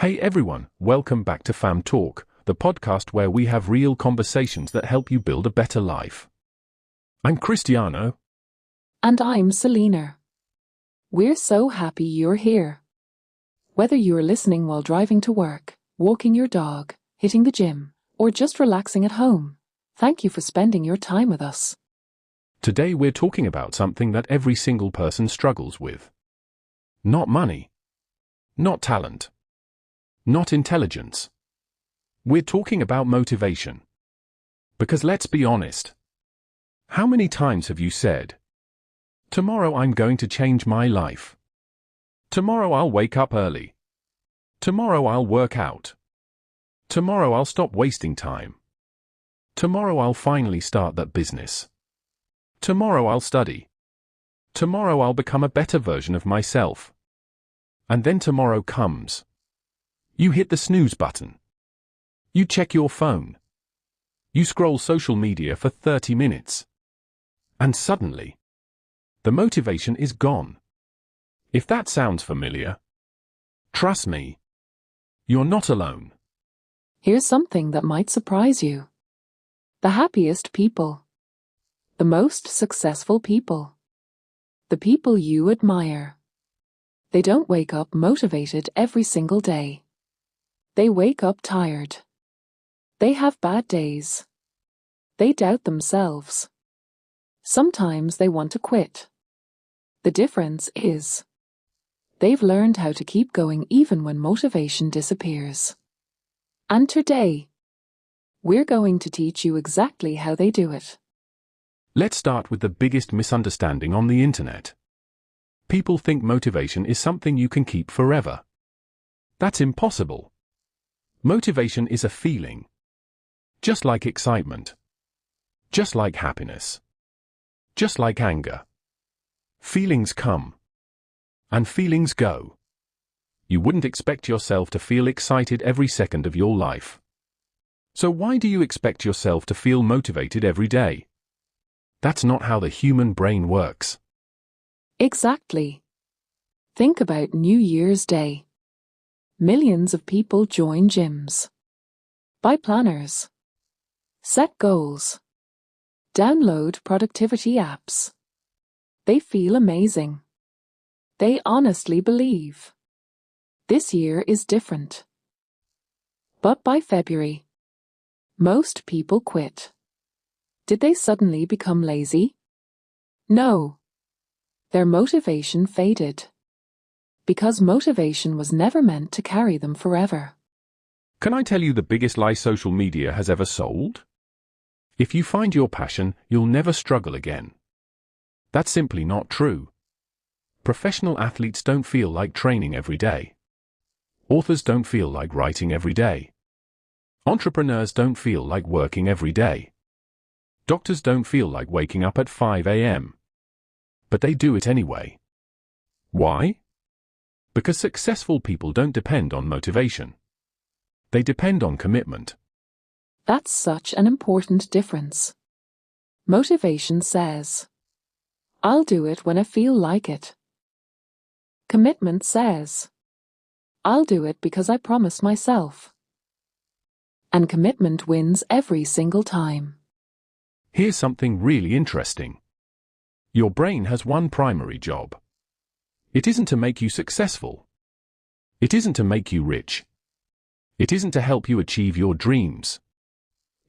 Hey everyone, welcome back to Fam Talk, the podcast where we have real conversations that help you build a better life. I'm Cristiano. And I'm Selena. We're so happy you're here. Whether you're listening while driving to work, walking your dog, hitting the gym, or just relaxing at home, thank you for spending your time with us. Today we're talking about something that every single person struggles with. Not money. Not talent. Not intelligence. We're talking about motivation. Because let's be honest. How many times have you said, "Tomorrow I'm going to change my life. Tomorrow I'll wake up early. Tomorrow I'll work out. Tomorrow I'll stop wasting time. Tomorrow I'll finally start that business. Tomorrow I'll study. Tomorrow I'll become a better version of myself." And then tomorrow comes. You hit the snooze button. You check your phone. You scroll social media for 30 minutes. And suddenly, the motivation is gone. If that sounds familiar, trust me, you're not alone. Here's something that might surprise you. The happiest people. The most successful people. The people you admire. They don't wake up motivated every single day. They wake up tired. They have bad days. They doubt themselves. Sometimes they want to quit. The difference is, they've learned how to keep going even when motivation disappears. And today, we're going to teach you exactly how they do it. Let's start with the biggest misunderstanding on the internet. People think motivation is something you can keep forever. That's impossible. Motivation is a feeling. Just like excitement. Just like happiness. Just like anger. Feelings come. And feelings go. You wouldn't expect yourself to feel excited every second of your life. So why do you expect yourself to feel motivated every day? That's not how the human brain works. Exactly. Think about New Year's Day. Millions of people join gyms. Buy planners. Set goals. Download productivity apps. They feel amazing. They honestly believe this year is different. But by February, most people quit. Did they suddenly become lazy? No. Their motivation faded. Because motivation was never meant to carry them forever. Can I tell you the biggest lie social media has ever sold? If you find your passion, you'll never struggle again. That's simply not true. Professional athletes don't feel like training every day. Authors don't feel like writing every day. Entrepreneurs don't feel like working every day. Doctors don't feel like waking up at 5 a.m. But they do it anyway. Why? Because successful people don't depend on motivation. They depend on commitment. That's such an important difference. Motivation says, "I'll do it when I feel like it." Commitment says, "I'll do it because I promised myself." And commitment wins every single time. Here's something really interesting. Your brain has one primary job. It isn't to make you successful. It isn't to make you rich. It isn't to help you achieve your dreams.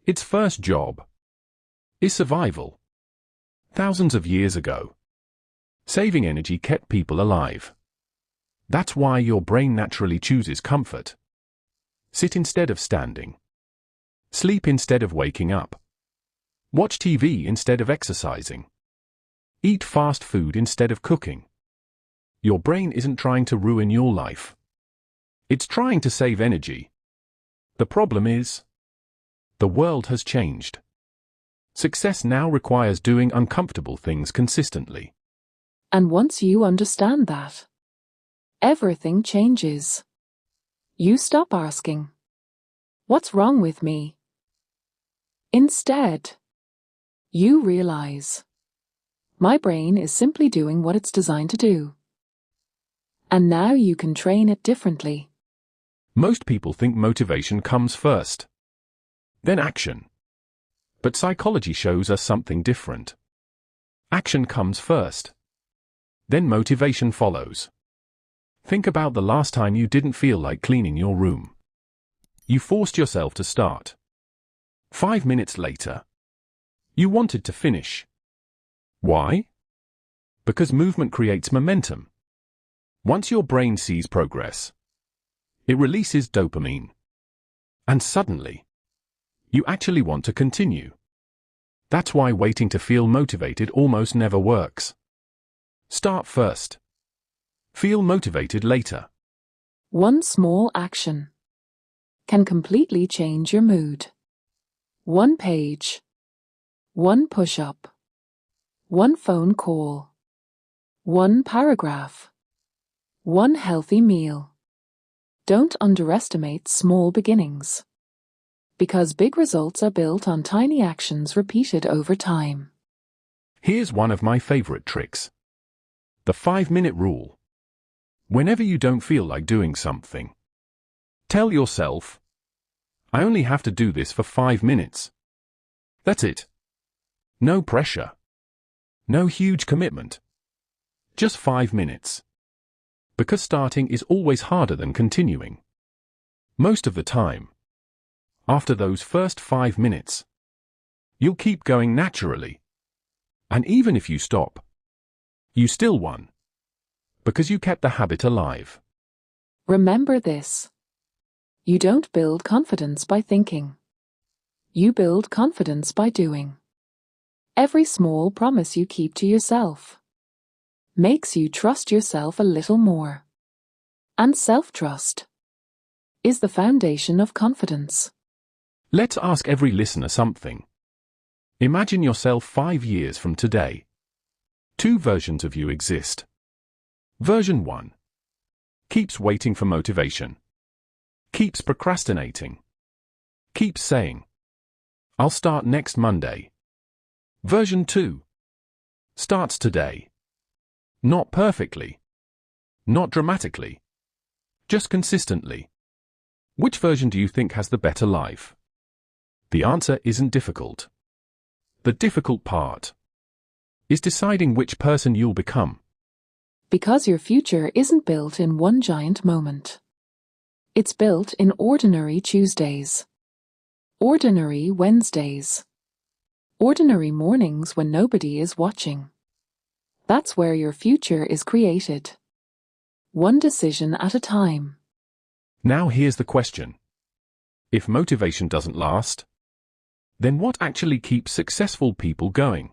Its first job is survival. Thousands of years ago, saving energy kept people alive. That's why your brain naturally chooses comfort. Sit instead of standing. Sleep instead of waking up. Watch TV instead of exercising. Eat fast food instead of cooking. Your brain isn't trying to ruin your life. It's trying to save energy. The problem is, the world has changed. Success now requires doing uncomfortable things consistently. And once you understand that, everything changes. You stop asking, "What's wrong with me?" Instead, you realize, my brain is simply doing what it's designed to do. And now you can train it differently. Most people think motivation comes first, then action. But psychology shows us something different. Action comes first, then motivation follows. Think about the last time you didn't feel like cleaning your room. You forced yourself to start. 5 minutes later, you wanted to finish. Why? Because movement creates momentum. Once your brain sees progress, it releases dopamine. And suddenly, you actually want to continue. That's why waiting to feel motivated almost never works. Start first. Feel motivated later. One small action can completely change your mood. One page, one push-up, one phone call, one paragraph, one healthy meal. Don't underestimate small beginnings, because big results are built on tiny actions repeated over time. Here's one of my favorite tricks. The 5-minute rule. Whenever you don't feel like doing something, tell yourself, I only have to do this for 5 minutes. That's it. No pressure. No huge commitment. Just 5 minutes. Because starting is always harder than continuing. Most of the time, after those first 5 minutes, you'll keep going naturally. And even if you stop, you still won. Because you kept the habit alive. Remember this. You don't build confidence by thinking. You build confidence by doing. Every small promise you keep to yourself makes you trust yourself a little more. And self-trust is the foundation of confidence. Let's ask every listener something. Imagine yourself 5 years from today. 2 versions of you exist. Version 1 keeps waiting for motivation, keeps procrastinating, keeps saying, I'll start next Monday. Version 2 starts today. Not perfectly, not dramatically, just consistently. Which version do you think has the better life? The answer isn't difficult. The difficult part is deciding which person you'll become. Because your future isn't built in one giant moment. It's built in ordinary Tuesdays, ordinary Wednesdays, ordinary mornings when nobody is watching. That's where your future is created. One decision at a time. Now here's the question. If motivation doesn't last, then what actually keeps successful people going?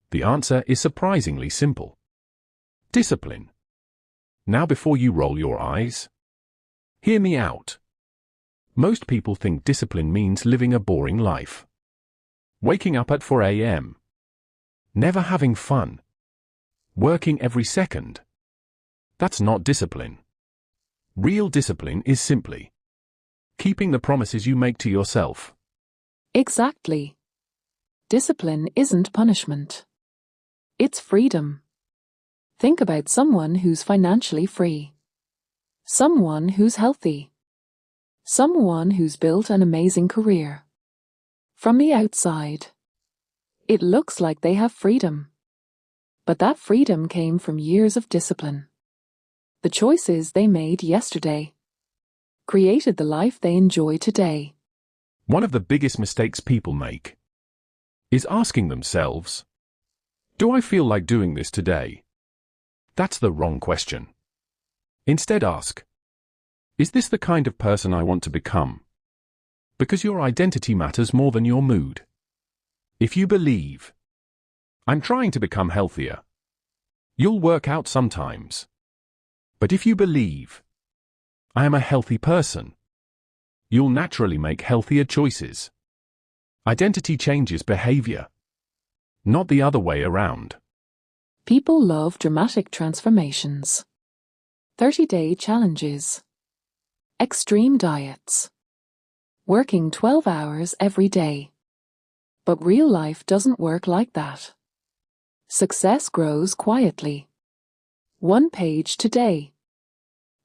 The answer is surprisingly simple. Discipline. Now before you roll your eyes, hear me out. Most people think discipline means living a boring life. Waking up at 4 a.m. Never having fun. Working every second. That's not discipline. Real discipline is simply keeping the promises you make to yourself. Exactly. Discipline isn't punishment. It's freedom. Think about someone who's financially free. Someone who's healthy. Someone who's built an amazing career. From the outside, it looks like they have freedom. But that freedom came from years of discipline. The choices they made yesterday created the life they enjoy today. One of the biggest mistakes people make is asking themselves, do I feel like doing this today? That's the wrong question. Instead ask, is this the kind of person I want to become? Because your identity matters more than your mood. If you believe, I'm trying to become healthier, you'll work out sometimes. But if you believe, I am a healthy person, you'll naturally make healthier choices. Identity changes behavior, not the other way around. People love dramatic transformations. 30-day challenges. Extreme diets. Working 12 hours every day. But real life doesn't work like that. Success grows quietly. 1 page today.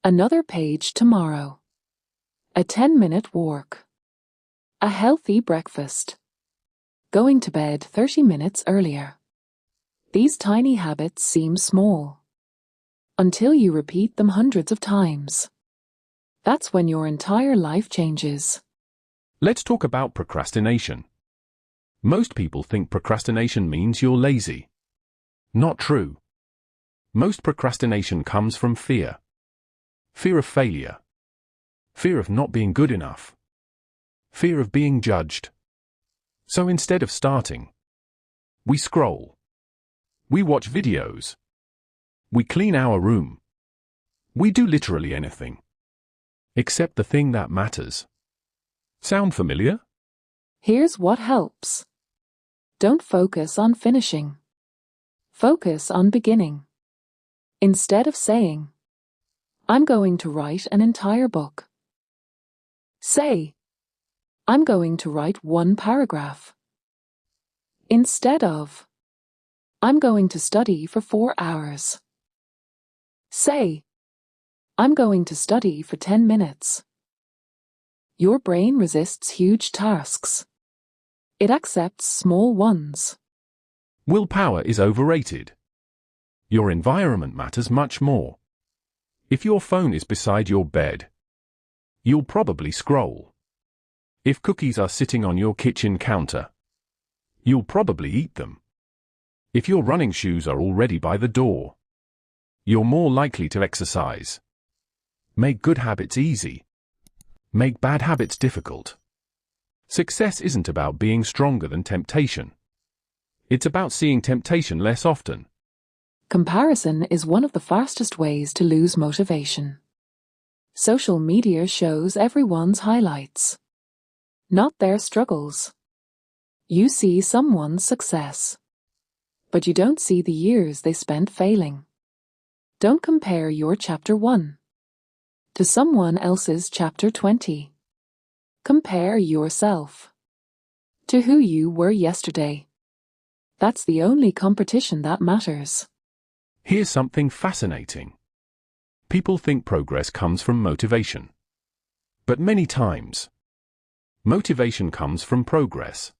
Another page tomorrow. A 10-minute walk. A healthy breakfast. Going to bed 30 minutes earlier. These tiny habits seem small until you repeat them hundreds of times. That's when your entire life changes. Let's talk about procrastination. Most people think procrastination means you're lazy. Not true. Most procrastination comes from fear. Fear of failure. Fear of not being good enough. Fear of being judged. So instead of starting, we scroll. We watch videos. We clean our room. We do literally anything, except the thing that matters. Sound familiar? Here's what helps. Don't focus on finishing. Focus on beginning. Instead of saying, I'm going to write an entire book, say, I'm going to write one paragraph. Instead of, I'm going to study for 4 hours. Say, I'm going to study for 10 minutes. Your brain resists huge tasks. It accepts small ones. Willpower is overrated. Your environment matters much more. If your phone is beside your bed, you'll probably scroll. If cookies are sitting on your kitchen counter, you'll probably eat them. If your running shoes are already by the door, you're more likely to exercise. Make good habits easy. Make bad habits difficult. Success isn't about being stronger than temptation. It's about seeing temptation less often. Comparison is one of the fastest ways to lose motivation. Social media shows everyone's highlights, not their struggles. You see someone's success, but you don't see the years they spent failing. Don't compare your chapter 1 to someone else's chapter 20. Compare yourself to who you were yesterday. That's the only competition that matters. Here's something fascinating. People think progress comes from motivation. But many times, motivation comes from progress.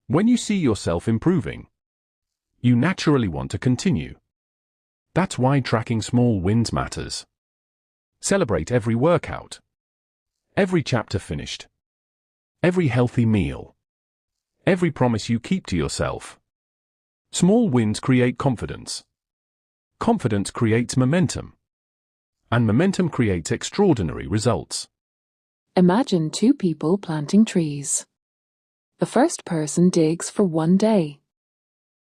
When you see yourself improving, you naturally want to continue. That's why tracking small wins matters. Celebrate every workout, every chapter finished, every healthy meal, every promise you keep to yourself. Small wins create confidence. Confidence creates momentum. And momentum creates extraordinary results. Imagine 2 people planting trees. The first person digs for 1 day,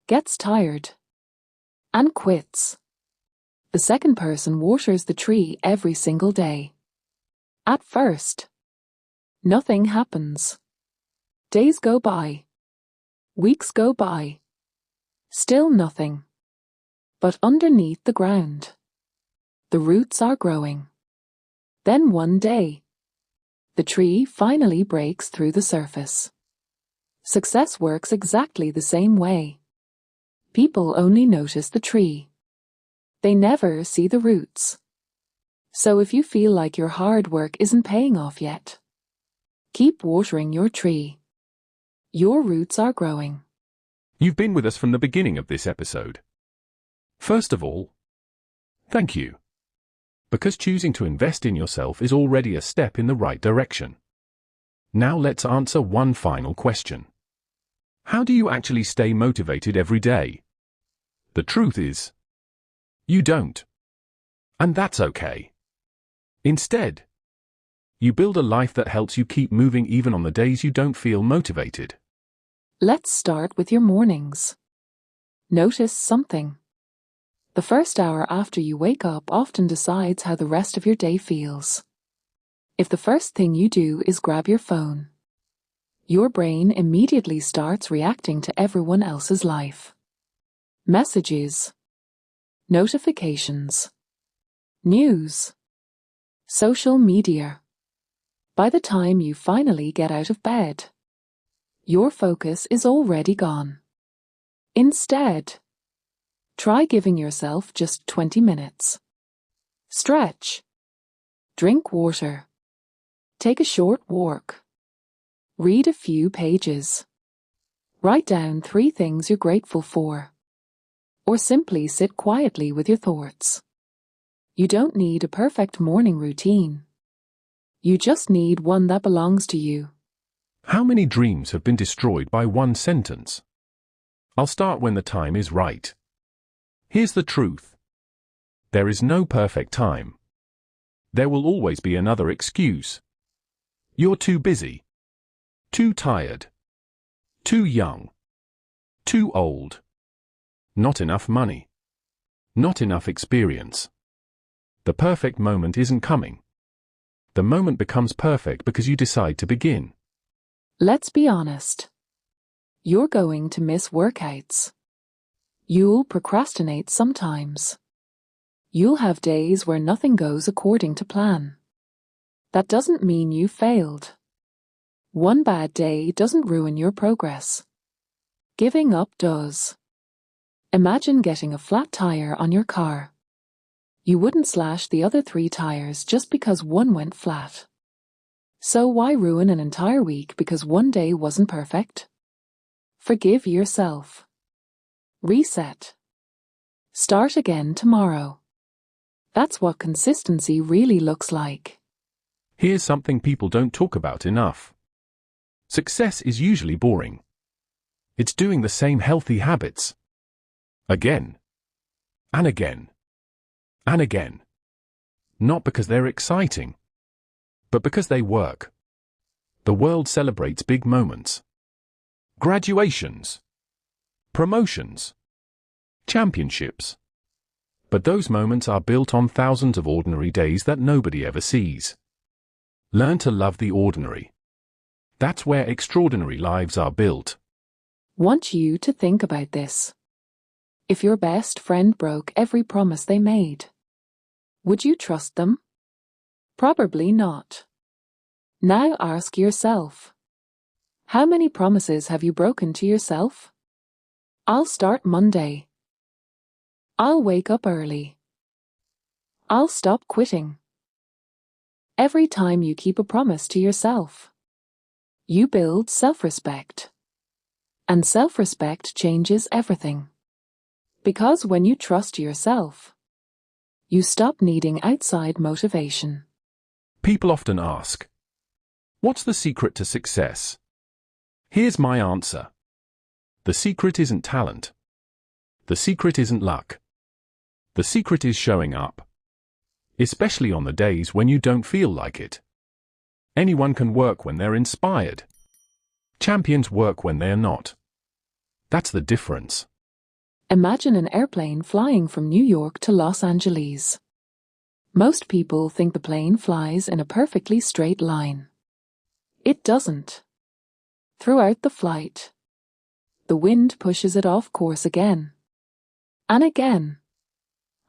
gets tired, and quits. The second person waters the tree every single day. At first, nothing happens. Days go by. Weeks go by. Still nothing. But underneath the ground, the roots are growing. Then one day, the tree finally breaks through the surface. Success works exactly the same way. People only notice the tree. They never see the roots. So if you feel like your hard work isn't paying off yet, keep watering your tree. Your roots are growing. You've been with us from the beginning of this episode. First of all, thank you. Because choosing to invest in yourself is already a step in the right direction. Now let's answer one final question. How do you actually stay motivated every day? The truth is, you don't. And that's okay. Instead, you build a life that helps you keep moving even on the days you don't feel motivated. Let's start with your mornings. Notice something. The first hour after you wake up often decides how the rest of your day feels. If the first thing you do is grab your phone, your brain immediately starts reacting to everyone else's life. Messages, notifications, news, social media. By the time you finally get out of bed, your focus is already gone. Instead, try giving yourself just 20 minutes. Stretch. Drink water. Take a short walk. Read a few pages. Write down 3 things you're grateful for. Or simply sit quietly with your thoughts. You don't need a perfect morning routine. You just need one that belongs to you. How many dreams have been destroyed by one sentence? I'll start when the time is right. Here's the truth. There is no perfect time. There will always be another excuse. You're too busy. Too tired. Too young. Too old. Not enough money. Not enough experience. The perfect moment isn't coming. The moment becomes perfect because you decide to begin. Let's be honest. You're going to miss workouts. You'll procrastinate sometimes. You'll have days where nothing goes according to plan. That doesn't mean you failed. One bad day doesn't ruin your progress. Giving up does. Imagine getting a flat tire on your car. You wouldn't slash the other 3 tires just because one went flat. So why ruin an entire week because one day wasn't perfect? Forgive yourself. Reset. Start again tomorrow. That's what consistency really looks like. Here's something people don't talk about enough. Success is usually boring. It's doing the same healthy habits. Again. And again. And again. Not because they're exciting, but because they work. The world celebrates big moments. Graduations. Promotions. Championships. But those moments are built on thousands of ordinary days that nobody ever sees. Learn to love the ordinary. That's where extraordinary lives are built. Want you to think about this. If your best friend broke every promise they made, would you trust them? Probably not. Now ask yourself, how many promises have you broken to yourself? I'll start Monday. I'll wake up early. I'll stop quitting. Every time you keep a promise to yourself, you build self-respect. And self-respect changes everything. Because when you trust yourself, you stop needing outside motivation. People often ask, what's the secret to success? Here's my answer. The secret isn't talent. The secret isn't luck. The secret is showing up. Especially on the days when you don't feel like it. Anyone can work when they're inspired. Champions work when they're not. That's the difference. Imagine an airplane flying from New York to Los Angeles. Most people think the plane flies in a perfectly straight line. It doesn't. Throughout the flight, the wind pushes it off course again. And again.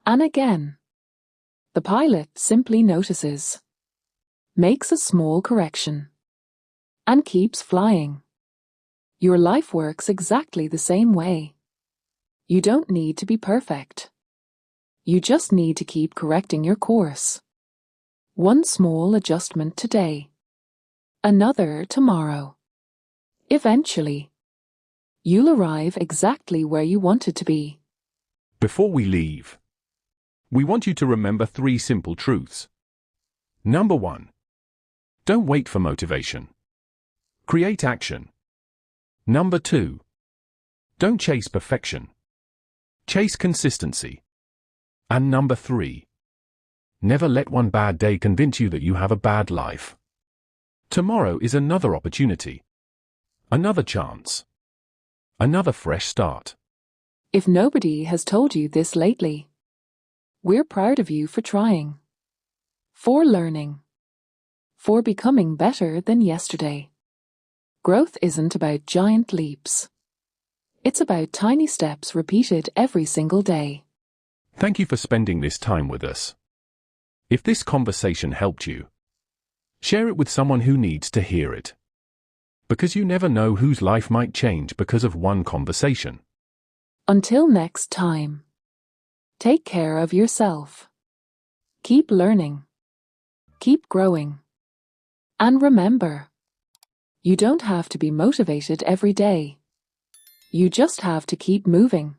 And again. The pilot simply notices, makes a small correction, and keeps flying. Your life works exactly the same way. You don't need to be perfect. You just need to keep correcting your course. One small adjustment today. Another tomorrow. Eventually, you'll arrive exactly where you wanted to be. Before we leave, we want you to remember 3 simple truths. Number 1. Don't wait for motivation. Create action. Number 2. Don't chase perfection. Chase consistency. And number 3. Never let one bad day convince you that you have a bad life. Tomorrow is another opportunity. Another chance. Another fresh start. If nobody has told you this lately, we're proud of you for trying, for learning, for becoming better than yesterday. Growth isn't about giant leaps. It's about tiny steps repeated every single day. Thank you for spending this time with us. If this conversation helped you, share it with someone who needs to hear it. Because you never know whose life might change because of one conversation. Until next time, take care of yourself. Keep learning. Keep growing. And remember, you don't have to be motivated every day. You just have to keep moving.